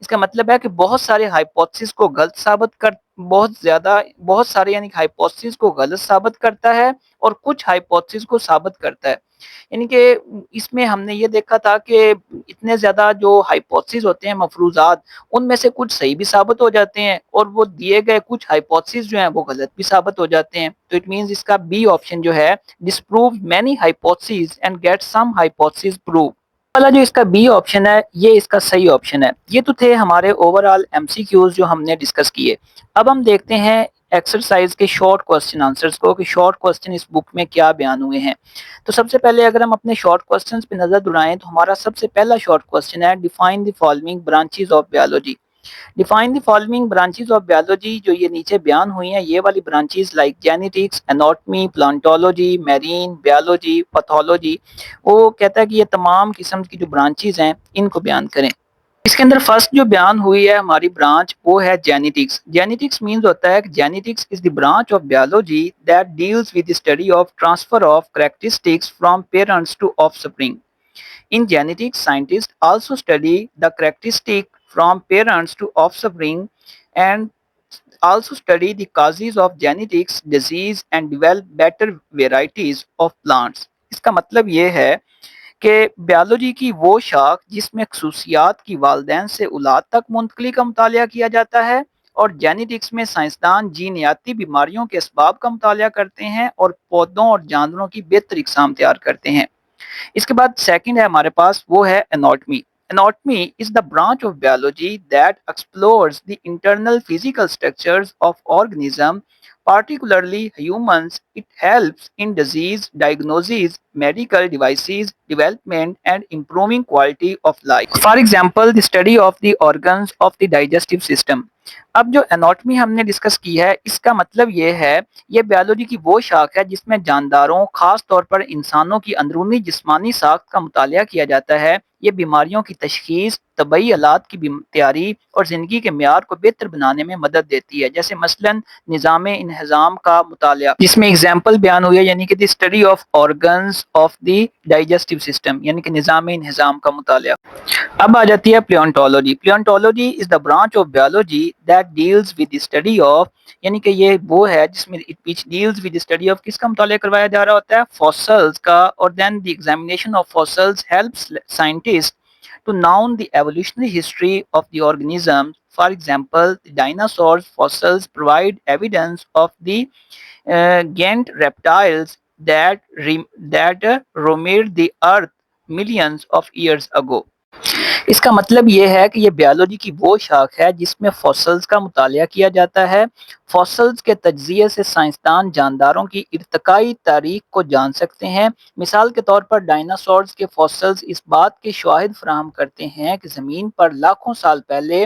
اس کا مطلب ہے کہ بہت سارے ہائپوتھسس کو غلط ثابت کر بہت سارے یعنی ہائپوتھسس کو غلط ثابت کرتا ہے اور کچھ ہائپوتھسس کو ثابت کرتا ہے. یعنی کہ اس میں ہم نے یہ دیکھا تھا کہ اتنے زیادہ جو ہائپوتھسس ہوتے ہیں مفروضات، ان میں سے کچھ صحیح بھی ثابت ہو جاتے ہیں اور وہ دیے گئے کچھ ہائپوتھسس جو ہیں وہ غلط بھی ثابت ہو جاتے ہیں. تو اٹ مینز اس کا بی آپشن جو ہے disprove many hypothesis and get some hypothesis prove والا جو اس کا بی آپشن ہے یہ اس کا صحیح آپشن ہے. یہ تو تھے ہمارے over all M C Qs جو ہم نے ڈسکس کیے. اب ہم دیکھتے ہیں ایکسرسائز کے شارٹ کوسچن آنسرز کو کہ شارٹ کوسچن اس بک میں کیا بیان ہوئے ہیں. تو سب سے پہلے اگر ہم اپنے شارٹ کوسچنز پہ نظر دوڑائیں تو ہمارا سب سے پہلا شارٹ کوسچن ہے define the following branches of biology. Define the following branches of biology جو یہ نیچے بیان ہوئی ہیں یہ والی branches like genetics, anatomy, palaeontology, marine biology, pathology, وہ کہتا ہے کہ یہ تمام قسم کی جو برانچز ہیں ان کو بیان کریں. اس کے اندر فرسٹ جو بیان ہوئی ہے ہماری برانچ وہ ہے جینیٹکس. جینیٹکس مینز ہوتا ہے کہ genetics is the branch of biology that deals with the study of transfer of characteristics from parents to offspring. In genetics, scientists also study the characteristic from parents to offspring and also study the causes of genetics disease and develop better varieties of plants. اس کا مطلب یہ ہے کہ biology کی وہ شاخ جس میں خصوصیات کی والدین سے اولاد تک منتقلی کا مطالعہ کیا جاتا ہے، اور جینیٹکس میں سائنسدان جینیاتی بیماریوں کے اسباب کا مطالعہ کرتے ہیں اور پودوں اور جانوروں کی بہتر اقسام تیار کرتے ہیں. اس کے بعد سیکنڈ ہے ہمارے پاس وہ ہے anatomy. Anatomy is the branch of biology that explores the internal physical structures of organisms, particularly humans. It helps in disease diagnosis, medical devices development, and improving quality of life. For example, the study of the organs of the digestive system. اب جو anatomy ہم نے discuss کی ہے اس کا مطلب یہ ہے یہ بیالوجی کی وہ شاخ ہے جس میں جانداروں خاص طور پر انسانوں کی اندرونی جسمانی ساخت کا مطالعہ کیا جاتا ہے. یہ بیماریوں کی تشخیص، طبی آلات کی تیاری اور زندگی کے معیار کو بہتر بنانے میں مدد دیتی ہے. جیسے مثلا نظام انہضام کا مطالعہ جس میں اگزامپل بیان ہوئی ہے یعنی کہ دی study of organs of the digestive system یعنی کہ نظام انہضام کا مطالعہ. اب آ جاتی ہے palaeontology. Palaeontology is the branch of biology that deals with the study of یعنی کہ یہ وہ ہے جس میں deals with the study of کس کا مطالعہ کروایا جا رہا ہوتا ہے؟ فاسلز کا. اور then the examination of fossils helps scientist to known the evolutionary history of the organism. For example, the dinosaurs fossils provide evidence of the giant reptiles that roamed the earth millions of years ago. اس کا مطلب یہ ہے کہ یہ biology کی وہ شاخ ہے جس میں فاسلز کا مطالعہ کیا جاتا ہے. فاسلز کے تجزیے سے سائنسدان جانداروں کی ارتقائی تاریخ کو جان سکتے ہیں. مثال کے طور پر ڈائناسورز کے فاسلز اس بات کے شواہد فراہم کرتے ہیں کہ زمین پر لاکھوں سال پہلے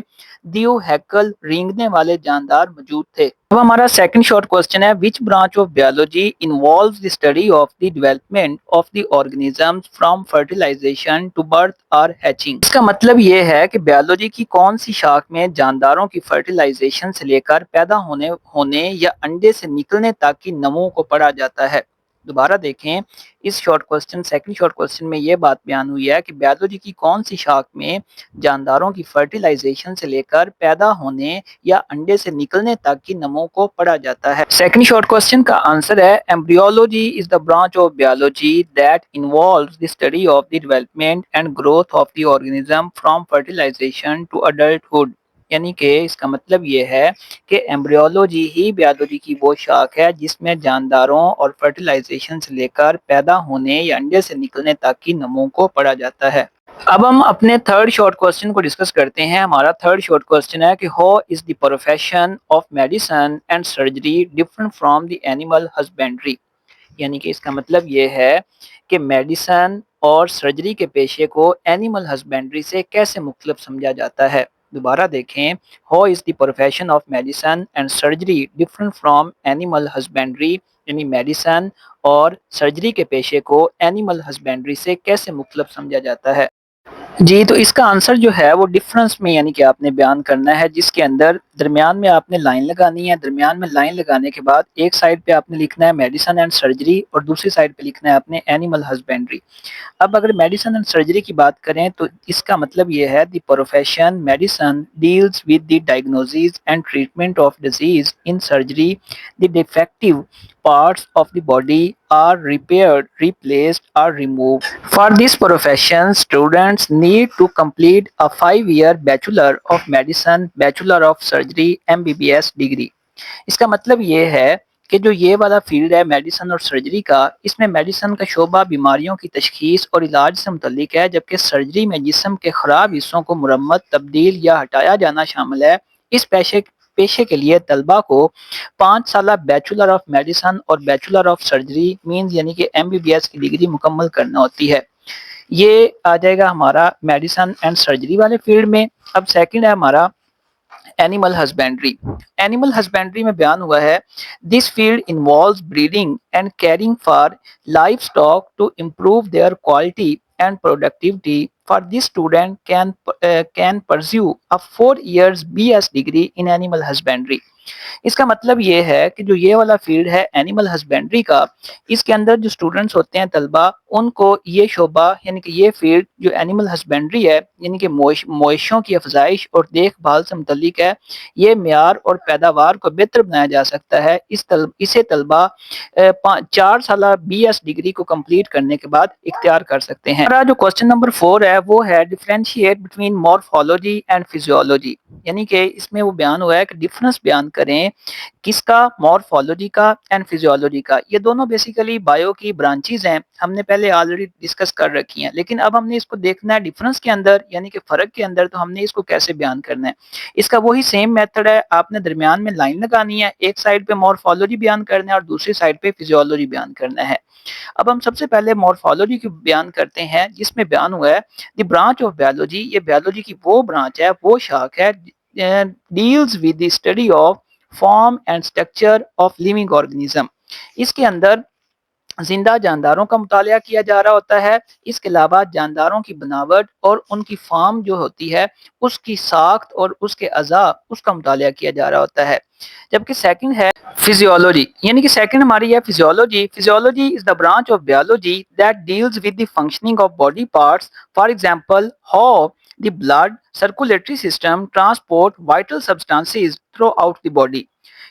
دیو ہیکل رینگنے والے جاندار موجود تھے. اب ہمارا سیکنڈ شارٹ کوسچن ہے which branch of biology involves the study of the development of the organisms from fertilization to birth or hatching. اس کا مطلب یہ ہے کہ بیالوجی کی کون سی شاخ میں جانداروں کی فرٹیلائزیشن سے لے کر پیدا ہونے یا انڈے سے نکلنے تک کی نمو کو پڑھا جاتا ہے. دوبارہ دیکھیں اس سیکنڈ شارٹ کوسچن میں یہ بات بیان ہوئی ہے کہ بیالوجی کی کون سی شاخ میں جانداروں کی فرٹیلائزیشن سے لے کر پیدا ہونے یا انڈے سے نکلنے تک کی نمو کو پڑھا جاتا ہے. سیکنڈ شارٹ کوسچن کا آنسر ہے embryology is the branch of biology that involves the study of the development and growth of the organism from fertilization to adulthood. یعنی کہ اس کا مطلب یہ ہے کہ ایمبریولوجی ہی بیالوجی کی وہ شاخ ہے جس میں جانداروں اور فرٹیلائزیشن سے لے کر پیدا ہونے یا انڈے سے نکلنے تک کی نمو کو پڑھا جاتا ہے. اب ہم اپنے تھرڈ شارٹ کوسچن کو ڈسکس کرتے ہیں. ہمارا تھرڈ شارٹ کوسچن ہے کہ how is the profession of medicine and surgery different from the animal husbandry. یعنی کہ اس کا مطلب یہ ہے کہ میڈیسن اور سرجری کے پیشے کو اینیمل ہسبینڈری سے کیسے مختلف سمجھا جاتا ہے. دوبارہ دیکھیں how is the profession of medicine and surgery different from animal husbandry یعنی میڈیسن اور سرجری کے پیشے کو اینیمل ہسبینڈری سے کیسے مختلف سمجھا جاتا ہے. جی تو اس کا آنسر جو ہے وہ ڈفرنس میں یعنی کہ آپ نے بیان کرنا ہے، جس کے اندر درمیان میں آپ نے لائن لگانی ہے، درمیان میں لائن لگانے کے بعد ایک سائڈ پہ آپ نے لکھنا ہے میڈیسن اینڈ سرجری اور دوسری سائڈ پہ لکھنا ہے آپ نے اینیمل ہسبینڈری۔ اب اگر میڈیسن اینڈ سرجری کی بات کریں تو اس کا مطلب یہ ہے the profession medicine deals with the diagnosis and treatment of disease in surgery the defective parts of the body are repaired, replaced, or removed. For this profession, students need to complete a 5-year Bachelor of Medicine, Bachelor of Surgery, MBBS degree. اس کا مطلب یہ ہے کہ جو یہ والا field ہے medicine اور سرجری کا، اس میں میڈیسن کا شعبہ بیماریوں کی تشخیص اور علاج سے متعلق ہے، جبکہ سرجری میں جسم کے خراب حصوں کو مرمت، تبدیل یا ہٹایا جانا شامل ہے۔ اس پیشے کے لیے طلبہ کو 5 سالہ بیچلر آف میڈیسن اور بیچلر آف سرجری مینز یعنی کہ MBBS کی ڈگری مکمل کرنا ہوتی ہے۔ یہ آ جائے گا ہمارا میڈیسن اینڈ سرجری والے فیلڈ میں۔ اب سیکنڈ ہے ہمارا اینیمل ہسبینڈری۔ اینیمل ہسبینڈری میں بیان ہوا ہے this field involves breeding and caring for livestock to improve their quality and productivity. For this student can pursue a 4 years BS degree in animal husbandry. اس کا مطلب یہ ہے کہ جو یہ والا فیلڈ ہے اینیمل ہسبینڈری کا، اس کے اندر جو اسٹوڈنٹس ہوتے ہیں طلبہ، ان کو یہ شعبہ یعنی کہ یہ فیلڈ جو اینیمل ہسبینڈری ہے یعنی کہ مویشیوں کی افزائش اور دیکھ بھال سے متعلق ہے، یہ معیار اور پیداوار کو بہتر بنایا جا سکتا ہے۔ اسے طلبہ 4 سالہ BS ڈگری کو کمپلیٹ کرنے کے بعد اختیار کر سکتے ہیں۔ ہمارا جو کوسچن نمبر 4 ہے وہ ہے differentiate between morphology and physiology, یعنی کہ اس میں وہ بیان ہوا ہے کہ ڈفرنس بیان کریں کس کا، مورفولوجی کا اینڈ فزیولوجی کا۔ یہ دونوں بیسیکلی بایو کی برانچیز ہیں، ہم نے پہلے آلریڈی ڈسکس کر رکھی ہیں، لیکن اب ہم نے اس کو دیکھنا ہے ڈفرنس کے اندر یعنی کہ فرق کے اندر، تو ہم نے اس کو کیسے بیان کرنا ہے۔ اس کا وہی سیم میتھڈ ہے، آپ نے درمیان میں لائن لگانی ہے، ایک سائڈ پہ مورفولوجی بیان کرنا ہے اور دوسری سائڈ پہ فزیولوجی بیان کرنا ہے۔ اب ہم سب سے پہلے مورفولوجی کی بیان کرتے ہیں، جس میں بیان ہوا ہے دی برانچ آف بایولوجی۔ یہ بایولوجی کی وہ برانچ ہے، وہ شاخ ہے deals with the study of form and structure of living organism۔ اس کے اندر زندہ جانداروں کا مطالعہ کیا جا رہا ہوتا ہے، اس کے علاوہ جانداروں کی بناوٹ اور ان کی فارم جو ہوتی ہے، اس کی ساخت اور اس کے اعضاء، اس کا مطالعہ کیا جا رہا ہوتا ہے۔ جبکہ سیکنڈ ہے فزیولوجی، یعنی کہ سیکنڈ ہماری ہے physiology. Physiology is the branch of biology that deals with the functioning of body parts, for example how the blood circulatory system transport vital substances throughout the body.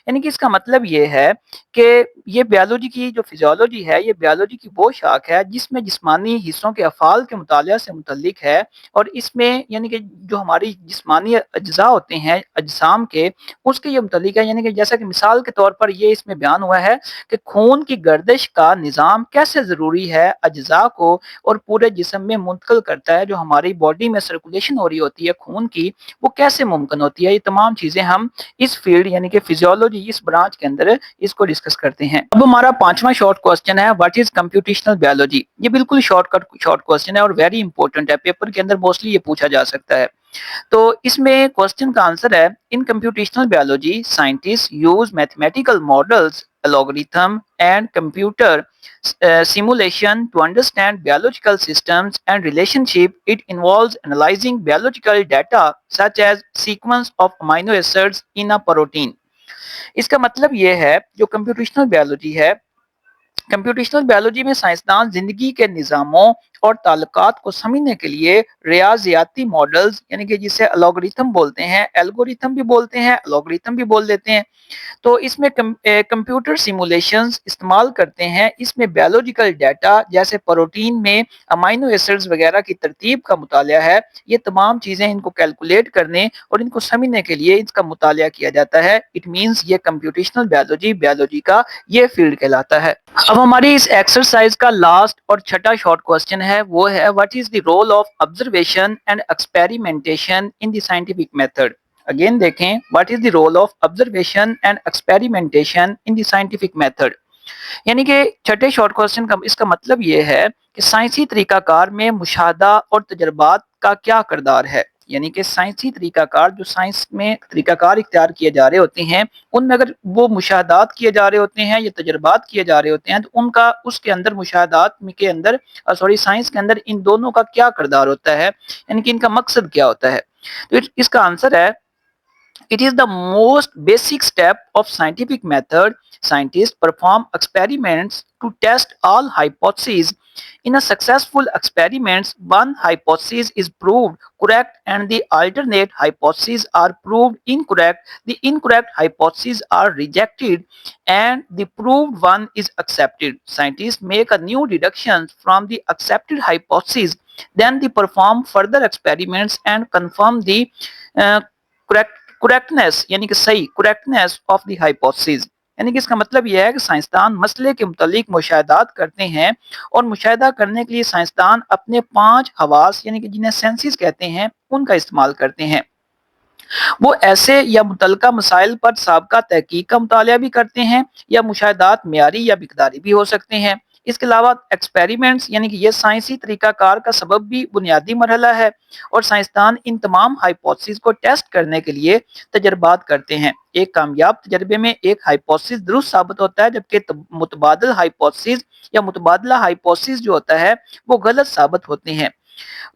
یعنی کہ اس کا مطلب یہ ہے کہ یہ بیولوجی کی جو فزیولوجی ہے، یہ بیولوجی کی وہ شاخ ہے جس میں جسمانی حصوں کے افعال کے مطالعہ سے متعلق ہے، اور اس میں یعنی کہ جو ہماری جسمانی اجزاء ہوتے ہیں اجسام کے، اس کے یہ متعلق ہے۔ یعنی کہ جیسا کہ مثال کے طور پر یہ اس میں بیان ہوا ہے کہ خون کی گردش کا نظام کیسے ضروری ہے اجزاء کو اور پورے جسم میں منتقل کرتا ہے، جو ہماری باڈی میں سرکولیشن ہو رہی ہوتی ہے خون کی، وہ کیسے ممکن ہوتی ہے۔ یہ تمام چیزیں ہم اس فیلڈ یعنی کہ فزیولوجی اس برانچ کے اندر اس کو ڈسکس کرتے ہیں۔ اب ہمارا 5واں شارٹ کوسچن ہے واٹ از کمپیوٹیشنل بایولوجی۔ یہ بالکل شارٹ کوسچن ہے اور ویری امپورٹنٹ ہے، پیپر کے اندر موسٹلی یہ پوچھا جا سکتا ہے۔ تو اس میں کوسچن کا آنسر ہے in computational biology scientist use mathematical models algorithm and computer simulation to understand biological systems and relationship. It involves analyzing biological data such as sequence of amino acids in a protein۔ اس کا مطلب یہ ہے جو computational biology ہے، computational biology میں سائنسدان زندگی کے نظاموں اور تعلقات کو سمجھنے کے لیے ریاضیاتی ماڈلز یعنی کہ جسے الگوریتھم بولتے ہیں، الگوریتھم بھی بولتے ہیں، الگوریتھم بھی بول دیتے ہیں، تو اس میں کمپیوٹر سیمولیشنز استعمال کرتے ہیں۔ اس میں بایولوجیکل ڈیٹا جیسے پروٹین میں امینو ایسڈز وغیرہ کی ترتیب کا مطالعہ ہے، یہ تمام چیزیں ان کو کیلکولیٹ کرنے اور ان کو سمجھنے کے لیے اس کا مطالعہ کیا جاتا ہے۔ اٹ مینس یہ کمپیوٹیشنل بایولوجی کا یہ فیلڈ کہلاتا ہے۔ اب ہماری اس ایکسرسائز کا لاسٹ اور چھٹا شارٹ کوسچن ہے، وہ ہے what is the role of observation and experimentation in the scientific method. Again دیکھیں what is the role of observation and experimentation in the scientific method, یعنی کہ چھٹے شارٹ کوسچن کا اس کا مطلب یہ ہے کہ سائنسی طریقہ کار میں مشاہدہ اور تجربات کا کیا کردار ہے۔ یعنی کہ سائنسی طریقہ کار جو سائنس میں طریقہ کار اختیار کیے جا رہے ہوتے ہیں ان میں اگر وہ مشاہدات کیے جا رہے ہوتے ہیں یا تجربات کیے جا رہے ہوتے ہیں تو ان کا اس کے اندر مشاہدات کے اندر سائنس کے اندر ان دونوں کا کیا کردار ہوتا ہے، یعنی کہ ان کا مقصد کیا ہوتا ہے؟ تو اس کا آنسر ہے it is the most basic step of scientific method. Scientists perform experiments to test all hypotheses. In a successful experiments, one hypothesis is proved correct and the alternate hypotheses are proved incorrect. The incorrect hypotheses are rejected and the proved one is accepted. Scientists make a new deductions from the accepted hypothesis. Then they perform further experiments and confirm the uh, correct correctness یعنی کہ صحیح correctness of the hypotheses, یعنی کہ اس کا مطلب یہ ہے کہ سائنسدان مسئلے کے متعلق مشاہدات کرتے ہیں اور مشاہدہ کرنے کے لیے سائنسدان اپنے 5 حواس یعنی کہ جنہیں سینسز کہتے ہیں ان کا استعمال کرتے ہیں۔ وہ ایسے یا متعلقہ مسائل پر سابقہ تحقیق کا مطالعہ بھی کرتے ہیں یا مشاہدات معیاری یا مقداری بھی ہو سکتے ہیں۔ اس کے علاوہ ایکسپیریمنٹس یعنی کہ یہ سائنسی طریقہ کار کا سبب بھی بنیادی مرحلہ ہے اور سائنسدان ان تمام ہائپوتھیسز کو ٹیسٹ کرنے کے لیے تجربات کرتے ہیں۔ ایک کامیاب تجربے میں ایک ہائپوتھیسز درست ثابت ہوتا ہے جبکہ متبادل ہائپوتھیسز یا متبادلہ ہائپوتھیسز جو ہوتا ہے وہ غلط ثابت ہوتے ہیں۔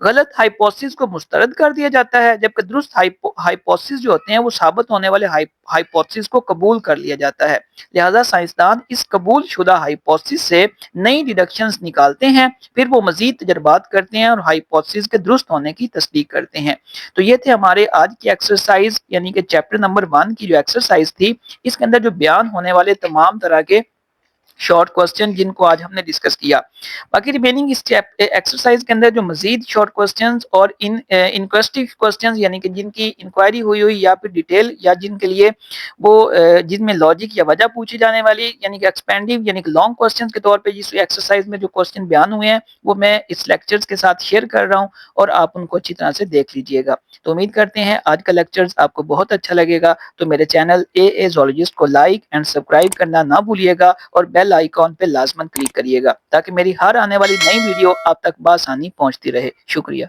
غلط ہائپوتھیسز کو مسترد کر دیا جاتا ہے جبکہ درست ہائپوتھیسز جو ہوتے ہیں وہ ثابت ہونے والے ہائپوتھیسز کو قبول کر لیا جاتا ہے۔ لہذا سائنسدان اس قبول شدہ ہائپوتھیسز سے نئی ڈیڈکشنز نکالتے ہیں، پھر وہ مزید تجربات کرتے ہیں اور ہائپوتھیسز کے درست ہونے کی تصدیق کرتے ہیں۔ تو یہ تھے ہمارے آج کی ایکسرسائز یعنی کہ چیپٹر نمبر 1 کی جو ایکسرسائز تھی، اس کے اندر جو بیان ہونے والے تمام طرح کے شارٹ کوسچن جن کو آج ہم نے ڈسکس کیا۔ باقی ریمیننگ اس ایکسرسائز کے اندر جو مزید شارٹ کوسچنز اور انکویسٹیو کوسچنز یعنی کہ جن کی انکوائری ہوئی یا پھر ڈیٹیل یا جن کے لیے وہ جن میں لاجک یا وجہ پوچھی جانے والی یعنی کہ ایکسپینڈیو یعنی کہ لانگ کوسچنز کے طور پہ جس ایکسرسائز میں جو کوسچن بیان ہوئے ہیں وہ میں اس لیکچرز کے ساتھ شیئر کر رہا ہوں اور آپ ان کو اچھی طرح سے دیکھ لیجئے گا۔ تو امید کرتے ہیں آج کا لیکچرز آپ کو بہت اچھا لگے گا، تو میرے چینل اے زولوجسٹ کو لائک اینڈ سبسکرائب کرنا نہ بھولیے گا اور بیل آئیکن پہ لازماً کلک کریے گا تاکہ میری ہر آنے والی نئی ویڈیو آپ تک بآسانی پہنچتی رہے۔ شکریہ۔